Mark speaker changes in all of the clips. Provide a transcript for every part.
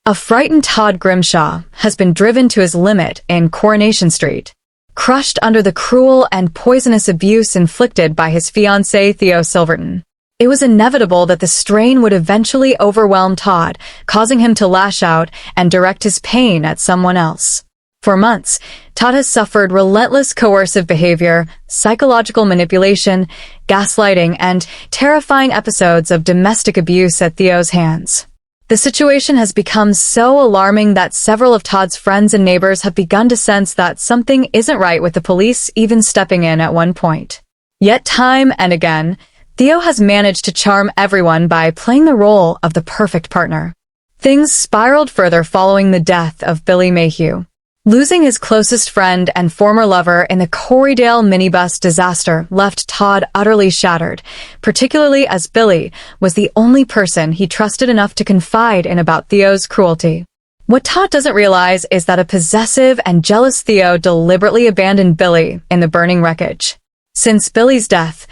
Speaker 1: A frightened Todd Grimshaw has been driven to his limit in Coronation Street, crushed under the cruel and poisonous abuse inflicted by his fiancée Theo Silverton. It was inevitable that the strain would eventually overwhelm Todd, causing him to lash out and direct his pain at someone else. For months, Todd has suffered relentless coercive behavior, psychological manipulation, gaslighting, and terrifying episodes of domestic abuse at Theo's hands. The situation has become so alarming that several of Todd's friends and neighbors have begun to sense that something isn't right, with the police even stepping in at one point. Yet time and again, Theo has managed to charm everyone by playing the role of the perfect partner. Things spiraled further following the death of Billy Mayhew. Losing his closest friend and former lover in the Corrie minibus disaster left Todd utterly shattered, particularly as Billy was the only person he trusted enough to confide in about Theo's cruelty. What Todd doesn't realize is that a possessive and jealous Theo deliberately abandoned Billy in the burning wreckage. Since Billy's death,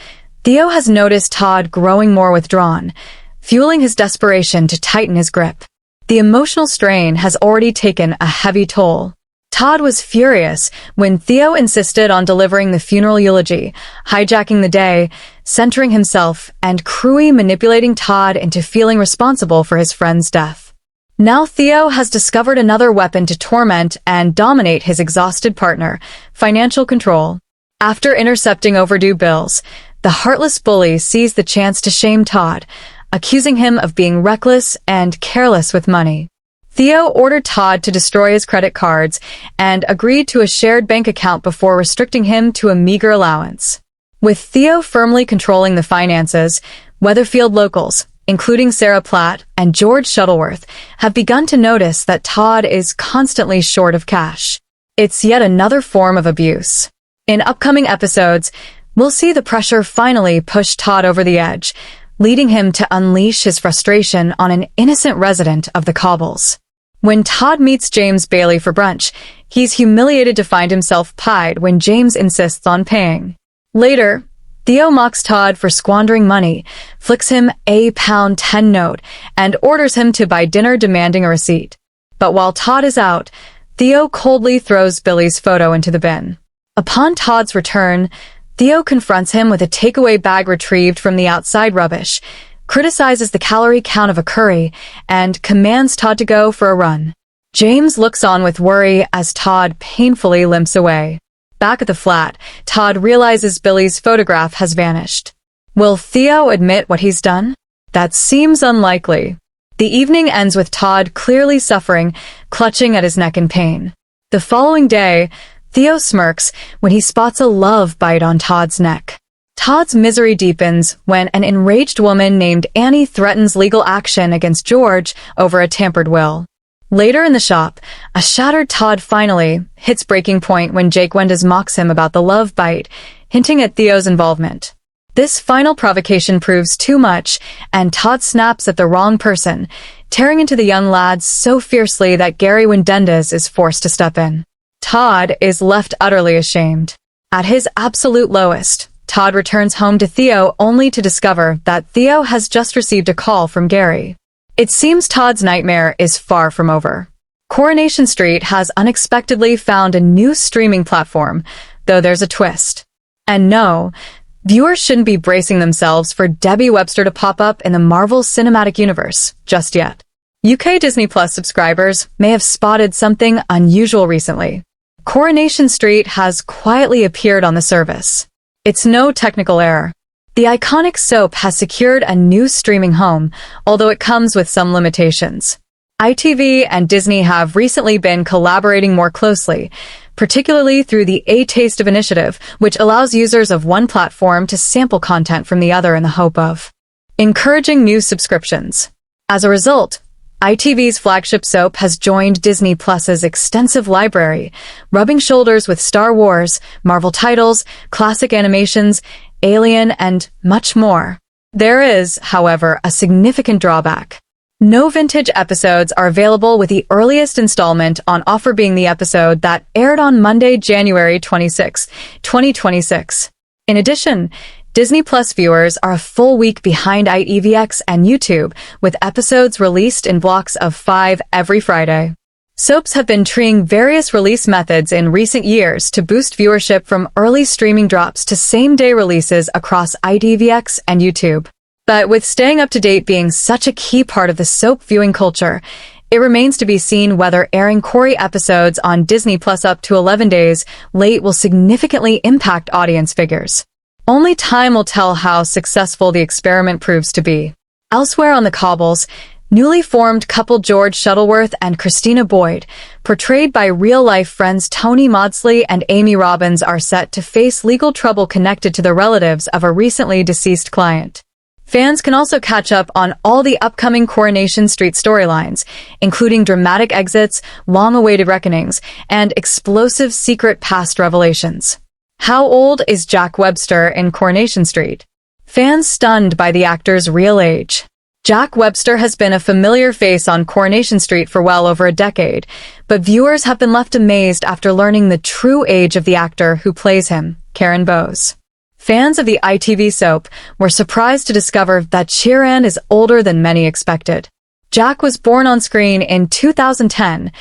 Speaker 1: Theo has noticed Todd growing more withdrawn, fueling his desperation to tighten his grip. The emotional strain has already taken a heavy toll. Todd was furious when Theo insisted on delivering the funeral eulogy, hijacking the day, centering himself, and cruelly manipulating Todd into feeling responsible for his friend's death. Now Theo has discovered another weapon to torment and dominate his exhausted partner: financial control. After intercepting overdue bills, the heartless bully seized the chance to shame Todd, accusing him of being reckless and careless with money. Theo ordered Todd to destroy his credit cards and agreed to a shared bank account before restricting him to a meager allowance. With Theo firmly controlling the finances, Weatherfield locals, including Sarah Platt and George Shuttleworth, have begun to notice that Todd is constantly short of cash. It's yet another form of abuse. In upcoming episodes, we'll see the pressure finally push Todd over the edge, leading him to unleash his frustration on an innocent resident of the cobbles. When Todd meets James Bailey for brunch, he's humiliated to find himself pied when James insists on paying. Later, Theo mocks Todd for squandering money, flicks him a £10 note, and orders him to buy dinner, demanding a receipt. But while Todd is out, Theo coldly throws Billy's photo into the bin. Upon Todd's return, Theo confronts him with a takeaway bag retrieved from the outside rubbish, criticizes the calorie count of a curry, and commands Todd to go for a run. James looks on with worry as Todd painfully limps away. Back at the flat, Todd realizes Billy's photograph has vanished. Will Theo admit what he's done? That seems unlikely. The evening ends with Todd clearly suffering, clutching at his neck in pain. The following day, Theo smirks when he spots a love bite on Todd's neck. Todd's misery deepens when an enraged woman named Annie threatens legal action against George over a tampered will. Later in the shop, a shattered Todd finally hits breaking point when Jake Wendes mocks him about the love bite, hinting at Theo's involvement. This final provocation proves too much, and Todd snaps at the wrong person, tearing into the young lads so fiercely that Gary Wendes is forced to step in. Todd is left utterly ashamed. At his absolute lowest, Todd returns home to Theo only to discover that Theo has just received a call from Gary. It seems Todd's nightmare is far from over. Coronation Street has unexpectedly found a new streaming platform, though there's a twist. And no, viewers shouldn't be bracing themselves for Debbie Webster to pop up in the Marvel Cinematic Universe just yet. UK Disney Plus subscribers may have spotted something unusual recently. Coronation Street has quietly appeared on the service. It's no technical error. The iconic soap has secured a new streaming home, although it comes with some limitations. ITV and Disney have recently been collaborating more closely, particularly through the A Taste of initiative, which allows users of one platform to sample content from the other in the hope of encouraging new subscriptions. As a result, ITV's flagship soap has joined Disney Plus's extensive library, rubbing shoulders with Star Wars, Marvel titles, classic animations, Alien, and much more. There is, however, a significant drawback. No vintage episodes are available, with the earliest installment on offer being the episode that aired on Monday, January 26, 2026. In addition, Disney Plus viewers are a full week behind ITVX and YouTube, with episodes released in blocks of 5 every Friday. Soaps have been trying various release methods in recent years to boost viewership, from early streaming drops to same-day releases across ITVX and YouTube. But with staying up to date being such a key part of the soap viewing culture, it remains to be seen whether airing Corrie episodes on Disney Plus up to 11 days late will significantly impact audience figures. Only time will tell how successful the experiment proves to be. Elsewhere on the cobbles, newly formed couple George Shuttleworth and Christina Boyd, portrayed by real-life friends Tony Maudsley and Amy Robbins, are set to face legal trouble connected to the relatives of a recently deceased client. Fans can also catch up on all the upcoming Coronation Street storylines, including dramatic exits, long-awaited reckonings, and explosive secret past revelations. How old is Jack Webster in Coronation Street? Fans stunned by the actor's real age. Jack Webster has been a familiar face on Coronation Street for well over a decade, but viewers have been left amazed after learning the true age of the actor who plays him, Karen Bowes. Fans of the ITV soap were surprised to discover that Sheeran is older than many expected. Jack was born on screen in 2010,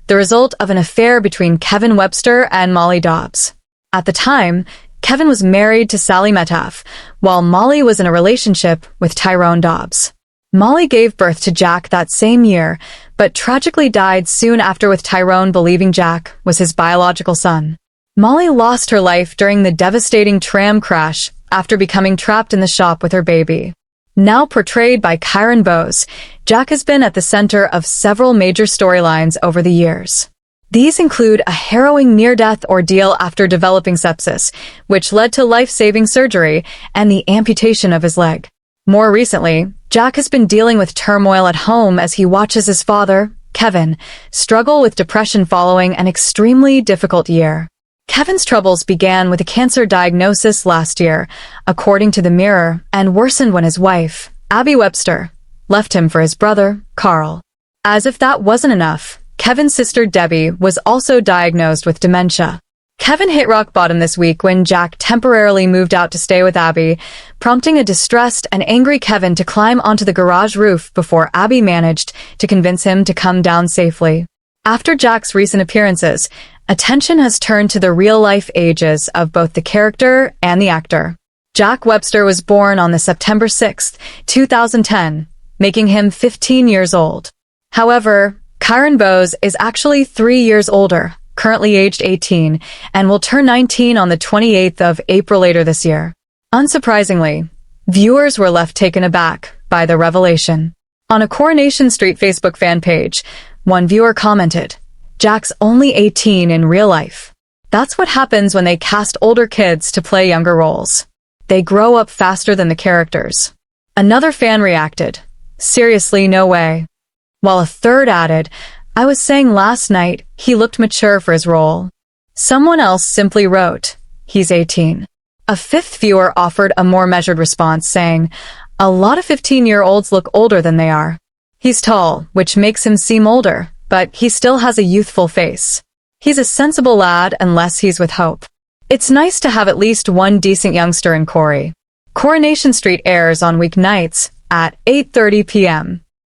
Speaker 1: the result of an affair between Kevin Webster and Molly Dobbs. At the time, Kevin was married to Sally Metcalf, while Molly was in a relationship with Tyrone Dobbs. Molly gave birth to Jack that same year, but tragically died soon after, with Tyrone believing Jack was his biological son. Molly lost her life during the devastating tram crash after becoming trapped in the shop with her baby. Now portrayed by Karen Bowes, Jack has been at the center of several major storylines over the years. These include a harrowing near-death ordeal after developing sepsis, which led to life-saving surgery and the amputation of his leg. More recently, Jack has been dealing with turmoil at home as he watches his father, Kevin, struggle with depression following an extremely difficult year. Kevin's troubles began with a cancer diagnosis last year, according to The Mirror, and worsened when his wife, Abby Webster, left him for his brother, Carl. As if that wasn't enough, Kevin's sister Debbie was also diagnosed with dementia. Kevin hit rock bottom this week when Jack temporarily moved out to stay with Abby, prompting a distressed and angry Kevin to climb onto the garage roof before Abby managed to convince him to come down safely. After Jack's recent appearances, attention has turned to the real-life ages of both the character and the actor. Jack Webster was born on September 6, 2010, making him 15 years old. However, Karen Bowes is actually 3 years older, currently aged 18, and will turn 19 on the 28th of April later this year. Unsurprisingly, viewers were left taken aback by the revelation. On a Coronation Street Facebook fan page, one viewer commented, "Jack's only 18 in real life. That's what happens when they cast older kids to play younger roles. They grow up faster than the characters." Another fan reacted, "Seriously, no way." While a third added, "I was saying last night he looked mature for his role." Someone else simply wrote, "He's 18." A fifth viewer offered a more measured response, saying, "A lot of 15-year-olds look older than they are. He's tall, which makes him seem older, but he still has a youthful face. He's a sensible lad unless he's with Hope." It's nice to have at least one decent youngster in Corrie. Coronation Street airs on weeknights at 8:30 p.m.